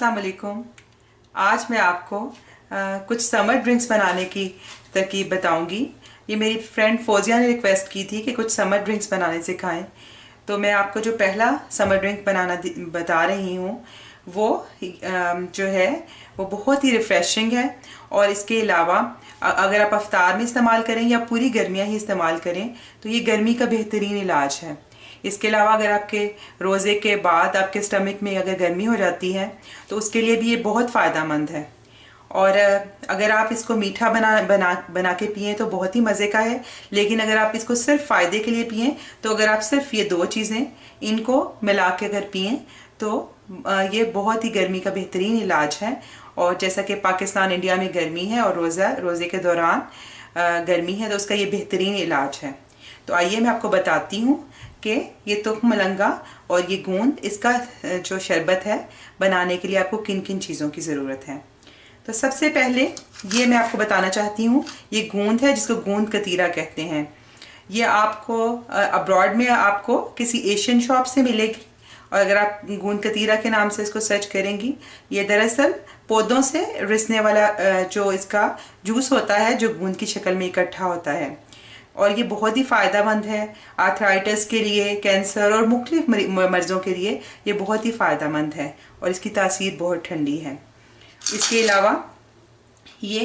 अस्सलाम वालेकुम। आज मैं आपको कुछ समर ड्रिंक्स बनाने की तरकीब बताऊंगी। ये मेरी फ्रेंड फौजिया ने रिक्वेस्ट की थी कि कुछ समर ड्रिंक्स बनाने सिखाएं। तो मैं आपको जो पहला समर ड्रिंक बनाना बता रही हूँ वो जो है वो बहुत ही रिफ़्रेशिंग है। और इसके अलावा अगर आप अफ्तार में इस्तेमाल करें या पूरी गर्मियाँ ही इस्तेमाल करें तो ये गर्मी का बेहतरीन इलाज है। इसके अलावा अगर आपके रोज़े के बाद आपके स्टमक में अगर गर्मी हो जाती है तो उसके लिए भी ये बहुत फ़ायदेमंद है। और अगर आप इसको मीठा बना के पिए तो बहुत ही मज़े का है। लेकिन अगर आप इसको सिर्फ फ़ायदे के लिए पिए तो अगर आप सिर्फ ये दो चीज़ें इनको मिला के अगर पिए तो ये बहुत ही गर्मी का बेहतरीन इलाज है। और जैसा कि पाकिस्तान इंडिया में गर्मी है और रोज़े के दौरान गर्मी है तो उसका ये बेहतरीन इलाज है। तो आइए मैं आपको बताती हूँ कि ये तुख्म मलंगा और ये गूंद इसका जो शरबत है बनाने के लिए आपको किन किन चीज़ों की ज़रूरत है। तो सबसे पहले ये मैं आपको बताना चाहती हूँ, ये गूंद है जिसको गूंद कतीरा कहते हैं। ये आपको अब्रॉड में आपको किसी एशियन शॉप से मिलेगी। और अगर आप गूंद कतीरा के नाम से इसको सर्च करेंगी, ये दरअसल पौधों से रिसने वाला जो इसका जूस होता है जो गूंद की शक्ल में इकट्ठा होता है। और ये बहुत ही फ़ायदेमंद है आर्थराइटिस के लिए, कैंसर और मुख्तलिफ मर्ज़ों के लिए ये बहुत ही फ़ायदेमंद है और इसकी तासीर बहुत ठंडी है। इसके अलावा ये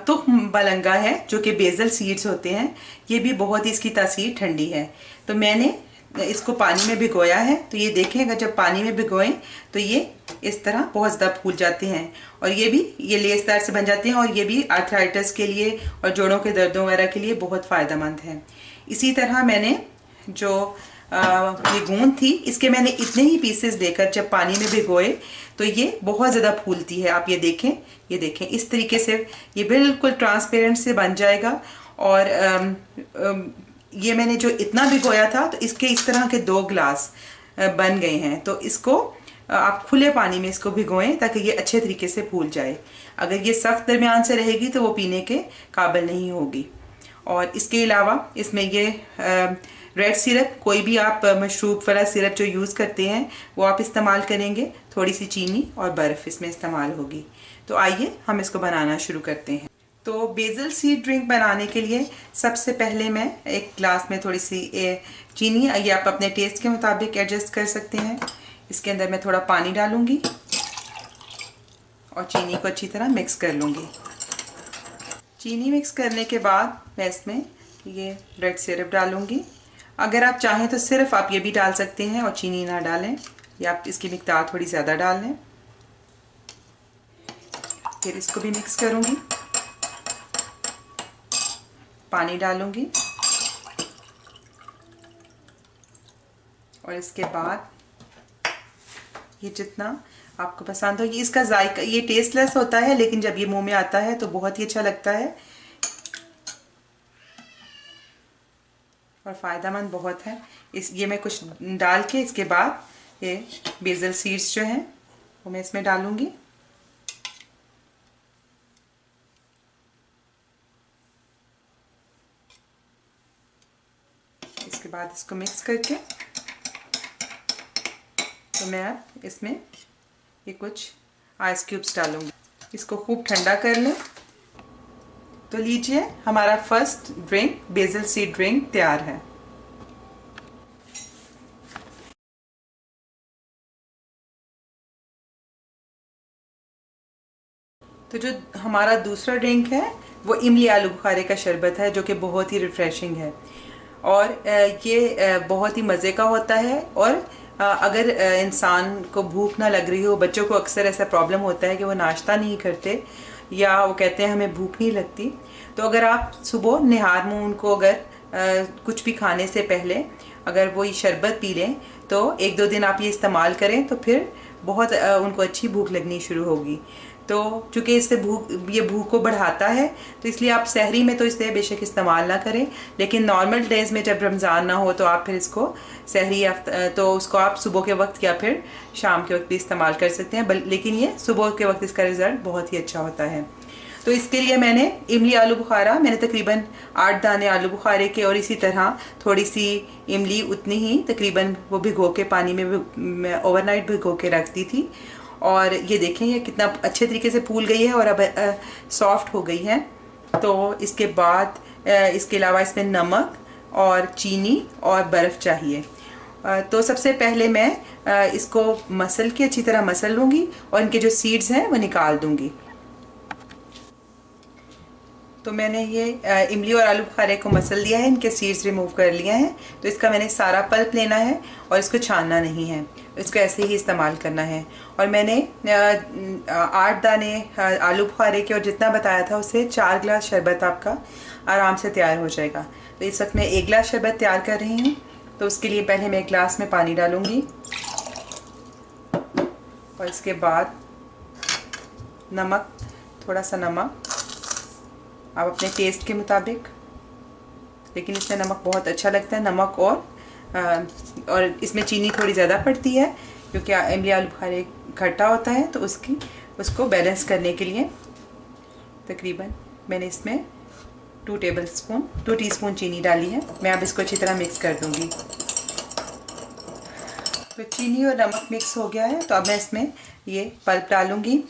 तुख्म मलंगा है जो कि बेज़ल सीड्स होते हैं, ये भी बहुत ही इसकी तासीर ठंडी है। तो मैंने इसको पानी में भिगोया है। तो ये देखें, अगर जब पानी में भिगोएं तो ये इस तरह बहुत ज़्यादा फूल जाते हैं और ये लेसदार से बन जाते हैं। और ये भी आर्थराइटिस के लिए और जोड़ों के दर्दों वगैरह के लिए बहुत फ़ायदेमंद है। इसी तरह मैंने जो ये गूंद थी इसके मैंने इतने ही पीसेस लेकर जब पानी में भिगोए तो ये बहुत ज़्यादा फूलती है। आप ये देखें इस तरीके से ये बिल्कुल ट्रांसपेरेंट से बन जाएगा। और ये मैंने जो इतना भिगोया था तो इसके इस तरह के 2 गिलास बन गए हैं। तो इसको आप खुले पानी में इसको भिगोएं ताकि ये अच्छे तरीके से फूल जाए। अगर ये सख्त दरमियान से रहेगी तो वो पीने के काबिल नहीं होगी। और इसके अलावा इसमें ये रेड सिरप, कोई भी आप मशरूब वाला सिरप जो यूज़ करते हैं वो आप इस्तेमाल करेंगे। थोड़ी सी चीनी और बर्फ़ इसमें इस्तेमाल होगी। तो आइए हम इसको बनाना शुरू करते हैं। तो बेज़ल सीड ड्रिंक बनाने के लिए सबसे पहले मैं एक गिलास में थोड़ी सी चीनी, ये आप अपने टेस्ट के मुताबिक एडजस्ट कर सकते हैं। इसके अंदर मैं थोड़ा पानी डालूंगी और चीनी को अच्छी तरह मिक्स कर लूँगी। चीनी मिक्स करने के बाद मैं इसमें ये रेड सिरप डालूँगी। अगर आप चाहें तो सिर्फ आप ये भी डाल सकते हैं और चीनी ना डालें, या आप इसकी मिकदार थोड़ी ज़्यादा डाल लें। फिर इसको भी मिक्स करूँगी, पानी डालूँगी और इसके बाद ये जितना आपको पसंद हो, ये इसका जायका, ये टेस्टलेस होता है लेकिन जब ये मुंह में आता है तो बहुत ही अच्छा लगता है और फ़ायदेमंद बहुत है। ये मैं कुछ डाल के इसके बाद ये बेज़ल सीड्स जो हैं वो मैं इसमें डालूँगी। इसके बाद इसको मिक्स करके तो मैं अब इसमें ये कुछ आइस क्यूब्स डालूँगी। इसको खूब ठंडा कर लें। तो लीजिए, हमारा first drink basal seed drink तैयार है। तो जो हमारा दूसरा ड्रिंक है वो इमली आलू बुखारे का शरबत है जो कि बहुत ही रिफ़्रेशिंग है और ये बहुत ही मज़े का होता है। और अगर इंसान को भूख ना लग रही हो, बच्चों को अक्सर ऐसा प्रॉब्लम होता है कि वो नाश्ता नहीं करते या वो कहते हैं हमें भूख नहीं लगती, तो अगर आप सुबह निहार मुँह उनको अगर कुछ भी खाने से पहले अगर वो ये शरबत पी लें तो 1-2 दिन आप ये इस्तेमाल करें तो फिर बहुत उनको अच्छी भूख लगनी शुरू होगी। तो चूँकि इससे ये भूख को बढ़ाता है तो इसलिए आप सहरी में तो इसे बेशक इस्तेमाल ना करें, लेकिन नॉर्मल डेज़ में जब रमज़ान ना हो तो आप फिर इसको सहरी तो उसको आप सुबह के वक्त या फिर शाम के वक्त भी इस्तेमाल कर सकते हैं। लेकिन ये सुबह के वक्त इसका रिज़ल्ट बहुत ही अच्छा होता है। तो इसके लिए मैंने इमली आलू बुखारा, मैंने तकरीबन 8 दाने आलू बुखारे के और इसी तरह थोड़ी सी इमली उतनी ही तकरीबन वो भिगो के पानी में ओवरनाइट भिगो के रख दी थी। और ये देखें ये कितना अच्छे तरीके से फूल गई है और अब सॉफ्ट हो गई है। तो इसके बाद इसके अलावा इसमें नमक और चीनी और बर्फ़ चाहिए। तो सबसे पहले मैं इसको मसल के अच्छी तरह मसल लूँगी और इनके जो सीड्स हैं वो निकाल दूँगी। तो मैंने ये इमली और आलू बुखारे को मसल लिया है, इनके सीड्स रिमूव कर लिए हैं। तो इसका मैंने सारा पल्प लेना है और इसको छानना नहीं है, इसको ऐसे ही इस्तेमाल करना है। और मैंने 8 दाने आलू बुखारे के और जितना बताया था उससे 4 गिलास शरबत आपका आराम से तैयार हो जाएगा। तो इस वक्त मैं 1 गिलास शरबत तैयार कर रही हूँ। तो उसके लिए पहले मैं 1 गिलास में पानी डालूँगी और इसके बाद नमक, थोड़ा सा नमक आप अपने टेस्ट के मुताबिक, लेकिन इसमें नमक बहुत अच्छा लगता है, नमक और इसमें चीनी थोड़ी ज़्यादा पड़ती है क्योंकि इमली आलू बुखारे खट्टा होता है। तो उसको बैलेंस करने के लिए तकरीबन मैंने इसमें 2 टीस्पून चीनी डाली है। मैं अब इसको अच्छी तरह मिक्स कर दूंगी। तो चीनी और नमक मिक्स हो गया है। तो अब मैं इसमें ये पल्प डालूंगी।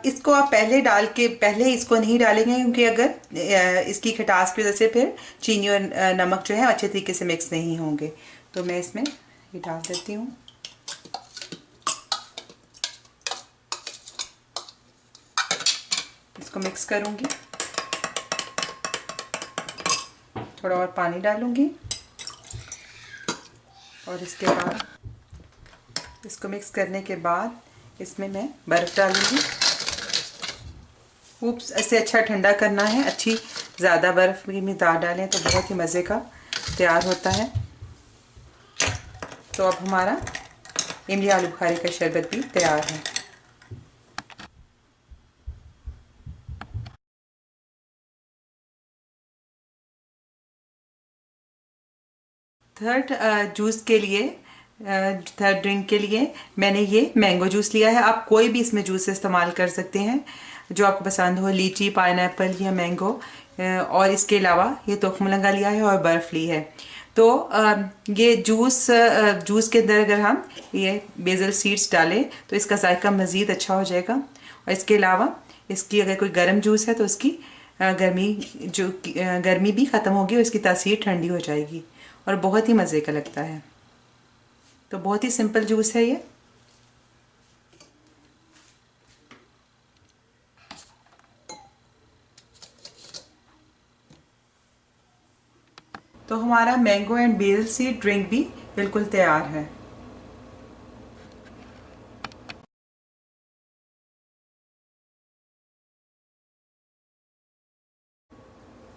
इसको आप पहले इसको नहीं डालेंगे क्योंकि अगर इसकी खटास की वजह से फिर चीनी और नमक जो है अच्छे तरीके से मिक्स नहीं होंगे। तो मैं इसमें ये डाल देती हूँ। इसको मिक्स करूँगी, थोड़ा और पानी डालूँगी और इसके बाद इसको मिक्स करने के बाद इसमें मैं बर्फ़ डालूँगी। ऊप्स, ऐसे अच्छा ठंडा करना है, अच्छी ज़्यादा बर्फ़ की मिक़दार डालें तो बहुत ही मज़े का तैयार होता है। तो अब हमारा इमली आलू बुखारे का शरबत भी तैयार है। थर्ड ड्रिंक के लिए मैंने ये मैंगो जूस लिया है। आप कोई भी इसमें जूस इस्तेमाल कर सकते हैं जो आपको पसंद हो, लीची, पाइनएप्पल या मैंगो। और इसके अलावा ये तोखमलंगा लिया है और बर्फ़ ली है। तो ये जूस के अंदर अगर हम ये बेसल सीड्स डालें तो इसका जायका मज़ीद अच्छा हो जाएगा। और इसके अलावा इसकी अगर कोई गर्म जूस है तो उसकी गर्मी भी ख़त्म होगी और इसकी तासीर ठंडी हो जाएगी और बहुत ही मज़े का लगता है। तो बहुत ही सिंपल जूस है ये। तो हमारा mango and bael seed drink भी बिल्कुल तैयार है।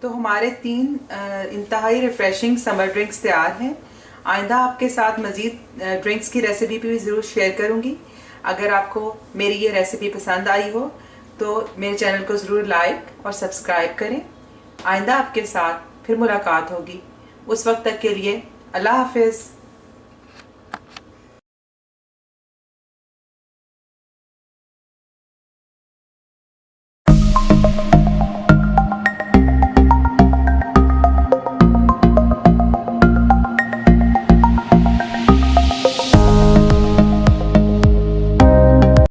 तो हमारे 3 इंतहाई रिफ़्रेशिंग समर ड्रिंक्स तैयार हैं। आइंदा आपके साथ मज़ीद ड्रिंक्स की रेसिपी भी ज़रूर शेयर करूँगी। अगर आपको मेरी ये रेसिपी पसंद आई हो तो मेरे चैनल को ज़रूर लाइक और सब्सक्राइब करें। आइंदा आपके साथ फिर मुलाकात होगी। उस वक्त तक के लिए अल्लाह हाफ़िज़।